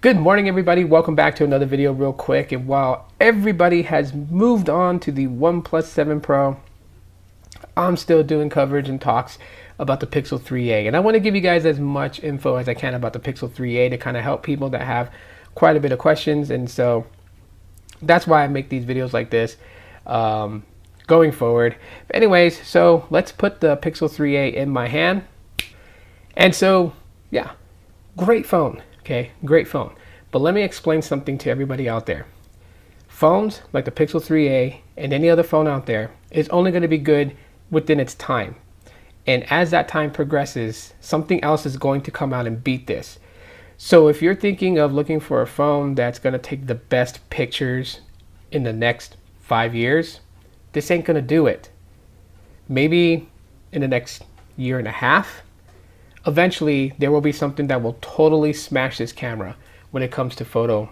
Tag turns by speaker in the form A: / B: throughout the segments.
A: Good morning, everybody. Welcome back to another video real quick. And while everybody has moved on to the OnePlus 7 Pro, I'm still doing coverage and talks about the Pixel 3a. And I want to give you guys as much info as I can about the Pixel 3a to kind of help people that have quite a bit of questions. And so that's why I make these videos like this going forward. But anyways, so let's put the Pixel 3a in my hand. And so, yeah, great phone. Okay, great phone. But let me explain something to everybody out there. Phones like the Pixel 3a and any other phone out there is only going to be good within its time. And as that time progresses, something else is going to come out and beat this. So if you're thinking of looking for a phone that's going to take the best pictures in the next 5 years, this ain't going to do it. Maybe in the next year and a half. Eventually, there will be something that will totally smash this camera when it comes to photo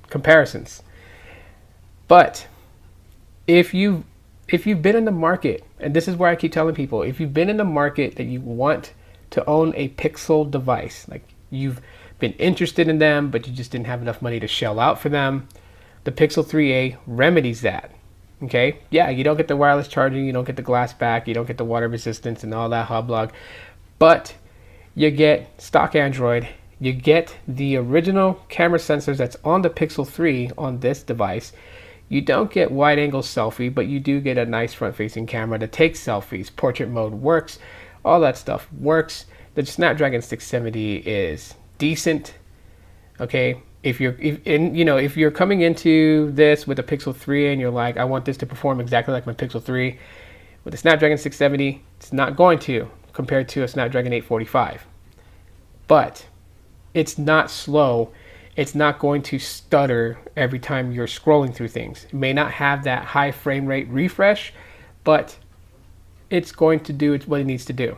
A: comparisons. But if you've been in the market, and this is where I keep telling people, if you've been in the market that you want to own a Pixel device, like you've been interested in them, but you just didn't have enough money to shell out for them, the Pixel 3a remedies that. Okay, yeah, you don't get the wireless charging, you don't get the glass back, you don't get the water resistance and all that hublug, but you get stock Android, you get the original camera sensors that's on the Pixel 3 on this device. You don't get wide angle selfie, but you do get a nice front facing camera that takes selfies. Portrait mode works, all that stuff works. The Snapdragon 670 is decent. Okay, if you're coming into this with a Pixel 3 and you're like, I want this to perform exactly like my Pixel 3, with the Snapdragon 670, it's not going to, compared to a Snapdragon 845. But it's not slow. It's not going to stutter every time you're scrolling through things. It may not have that high frame rate refresh, but it's going to do what it needs to do.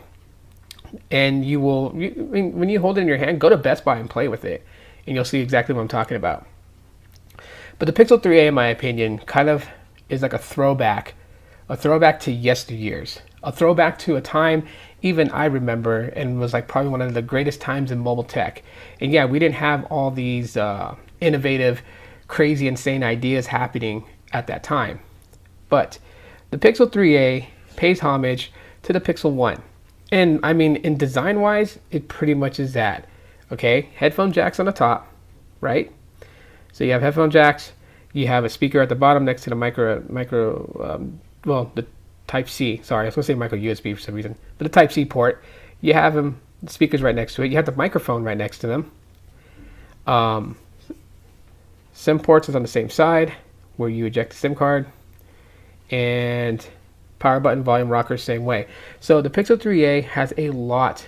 A: And when you hold it in your hand, go to Best Buy and play with it, and you'll see exactly what I'm talking about. But the Pixel 3a, in my opinion, kind of is like a throwback to yesteryears, a throwback to a time even I remember and was like probably one of the greatest times in mobile tech. And yeah, we didn't have all these innovative, crazy, insane ideas happening at that time. But the Pixel 3a pays homage to the Pixel 1. And I mean, in design wise, it pretty much is that. Okay, headphone jacks on the top, right? So you have headphone jacks, you have a speaker at the bottom next to the the Type-C, sorry, I was going to say micro USB for some reason, but the Type-C port. You have the speakers right next to it. You have the microphone right next to them. SIM ports is on the same side where you eject the SIM card, and power button, volume rocker, same way. So the Pixel 3a has a lot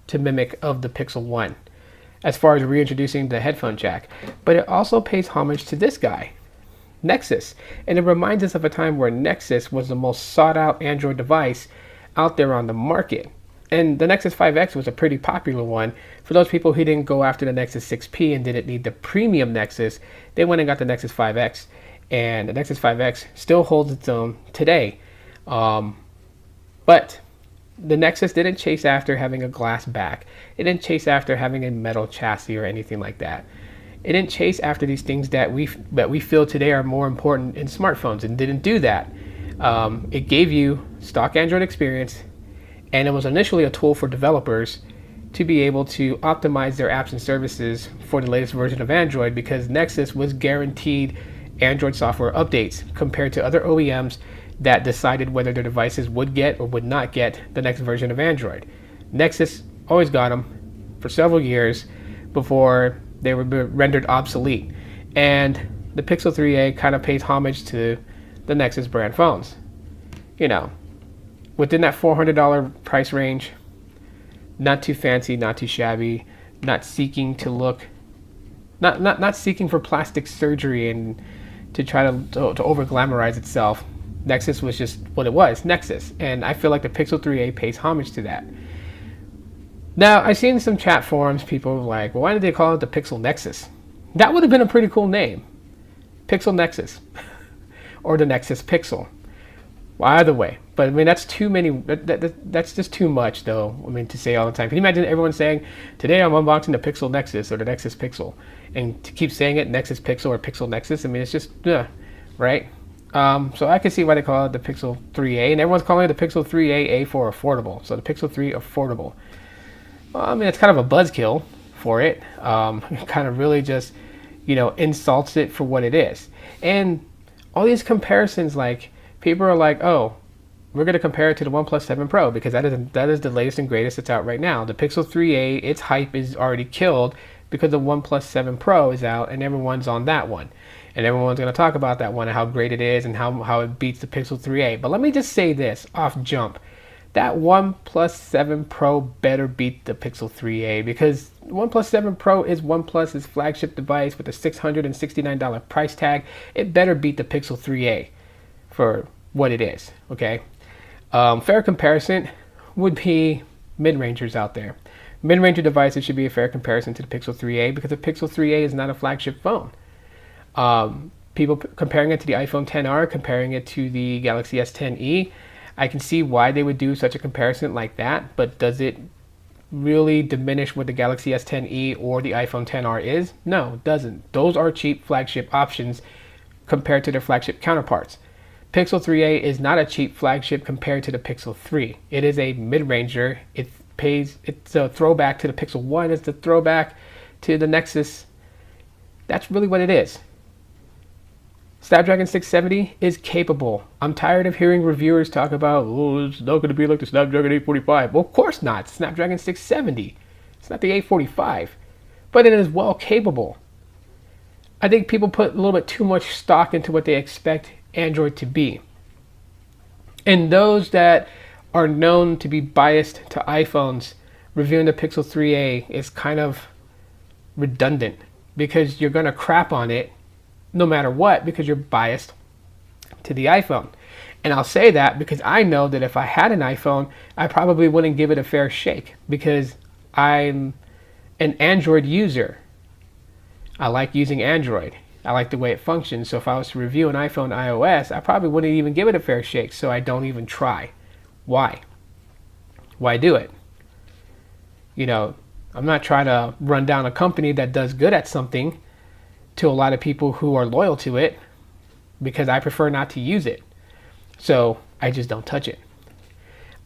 A: to mimic of the Pixel 1 as far as reintroducing the headphone jack, but it also pays homage to this guy, Nexus. And it reminds us of a time where Nexus was the most sought out Android device out there on the market. And the Nexus 5X was a pretty popular one. For those people who didn't go after the Nexus 6P and didn't need the premium Nexus, they went and got the Nexus 5X. And the Nexus 5X still holds its own today. But the Nexus didn't chase after having a glass back. It didn't chase after having a metal chassis or anything like that. It didn't chase after these things that we feel today are more important in smartphones, and didn't do that. It gave you stock Android experience, and it was initially a tool for developers to be able to optimize their apps and services for the latest version of Android, because Nexus was guaranteed Android software updates compared to other OEMs that decided whether their devices would get or would not get the next version of Android. Nexus always got them for several years before they were rendered obsolete. And the Pixel 3a kind of pays homage to the Nexus brand phones. You know, within that $400 price range, not too fancy, not too shabby, not seeking to look, not seeking for plastic surgery and to try to over glamorize itself. Nexus was just what it was, Nexus. And I feel like the Pixel 3a pays homage to that. Now, I've seen some chat forums, people like, well, why did they call it the Pixel Nexus? That would have been a pretty cool name. Pixel Nexus. Or the Nexus Pixel. Well, either way, but I mean that's too many. That's just too much, though. I mean, to say all the time. Can you imagine everyone saying, "Today I'm unboxing the Pixel Nexus or the Nexus Pixel," and to keep saying it, Nexus Pixel or Pixel Nexus? I mean, it's just, right? So I can see why they call it the Pixel 3a, and everyone's calling it the Pixel 3a for affordable. So the Pixel 3 affordable. Well, I mean, it's kind of a buzzkill for it. It kind of really just, insults it for what it is. And all these comparisons, like, people are like, oh, we're going to compare it to the OnePlus 7 Pro because that is the latest and greatest that's out right now. The Pixel 3a, its hype is already killed because the OnePlus 7 Pro is out and everyone's on that one. And everyone's going to talk about that one and how great it is and how it beats the Pixel 3a. But let me just say this off jump. That OnePlus 7 Pro better beat the Pixel 3a because OnePlus 7 Pro is OnePlus's flagship device with a $669 price tag. It better beat the Pixel 3a for what it is, okay? Fair comparison would be mid-rangers out there. Mid-ranger devices should be a fair comparison to the Pixel 3a because the Pixel 3a is not a flagship phone. People comparing it to the iPhone XR, comparing it to the Galaxy S10e, I can see why they would do such a comparison like that, but does it really diminish what the Galaxy S10e or the iPhone XR is? No, it doesn't. Those are cheap flagship options compared to their flagship counterparts. Pixel 3a is not a cheap flagship compared to the Pixel 3. It is a mid-ranger. It's a throwback to the Pixel 1. It's a throwback to the Nexus. That's really what it is. Snapdragon 670 is capable. I'm tired of hearing reviewers talk about, oh, it's not going to be like the Snapdragon 845. Well, of course not. It's Snapdragon 670. It's not the 845. But it is well capable. I think people put a little bit too much stock into what they expect Android to be. And those that are known to be biased to iPhones, reviewing the Pixel 3a is kind of redundant because you're going to crap on it no matter what because you're biased to the iPhone. And I'll say that because I know that if I had an iPhone, I probably wouldn't give it a fair shake because I'm an Android user. I like using Android. I like the way it functions. So if I was to review an iPhone iOS, I probably wouldn't even give it a fair shake. So I don't even try. Why? Why do it? I'm not trying to run down a company that does good at something to a lot of people who are loyal to it because I prefer not to use it. So I just don't touch it.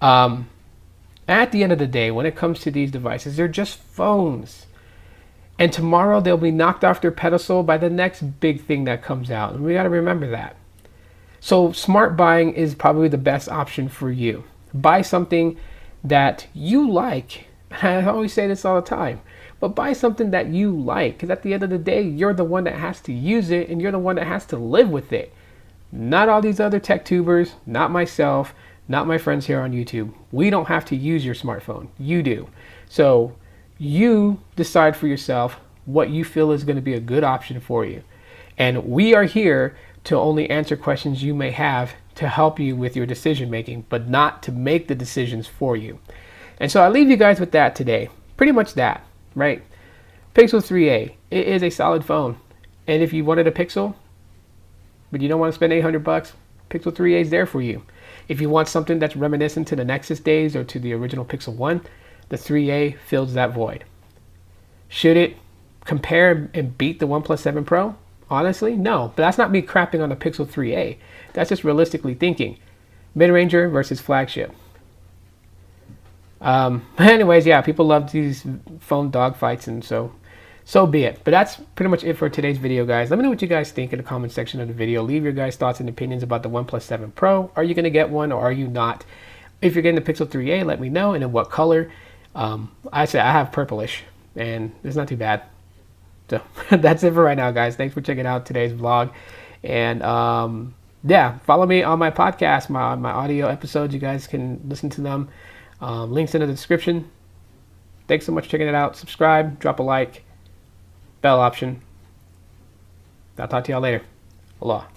A: At the end of the day, when it comes to these devices, they're just phones. And tomorrow they'll be knocked off their pedestal by the next big thing that comes out. And we got to remember that. So smart buying is probably the best option for you. Buy something that you like. I always say this all the time. But buy something that you like. Because at the end of the day, you're the one that has to use it. And you're the one that has to live with it. Not all these other tech tubers. Not myself. Not my friends here on YouTube. We don't have to use your smartphone. You do. So you decide for yourself what you feel is going to be a good option for you. And we are here to only answer questions you may have to help you with your decision making, but not to make the decisions for you. And so I leave you guys with that today. Pretty much that, right? Pixel 3a, it is a solid phone. And if you wanted a Pixel, but you don't want to spend $800, Pixel 3a is there for you. If you want something that's reminiscent to the Nexus days or to the original Pixel 1, the 3a fills that void. Should it compare and beat the OnePlus 7 Pro? Honestly, no. But that's not me crapping on the Pixel 3a. That's just realistically thinking. Mid-ranger versus flagship. Anyways, yeah, people love these phone dogfights, and so be it. But that's pretty much it for today's video, guys. Let me know what you guys think in the comment section of the video. Leave your guys' thoughts and opinions about the OnePlus 7 Pro. Are you going to get one or are you not? If you're getting the Pixel 3a, let me know, and in what color. I say I have purplish, and it's not too bad. So that's it for right now, guys. Thanks for checking out today's vlog. And yeah, follow me on my podcast, my audio episodes. You guys can listen to them. Links in the description. Thanks so much for checking it out. Subscribe, drop a like, bell option. I'll talk to y'all later. Aloha.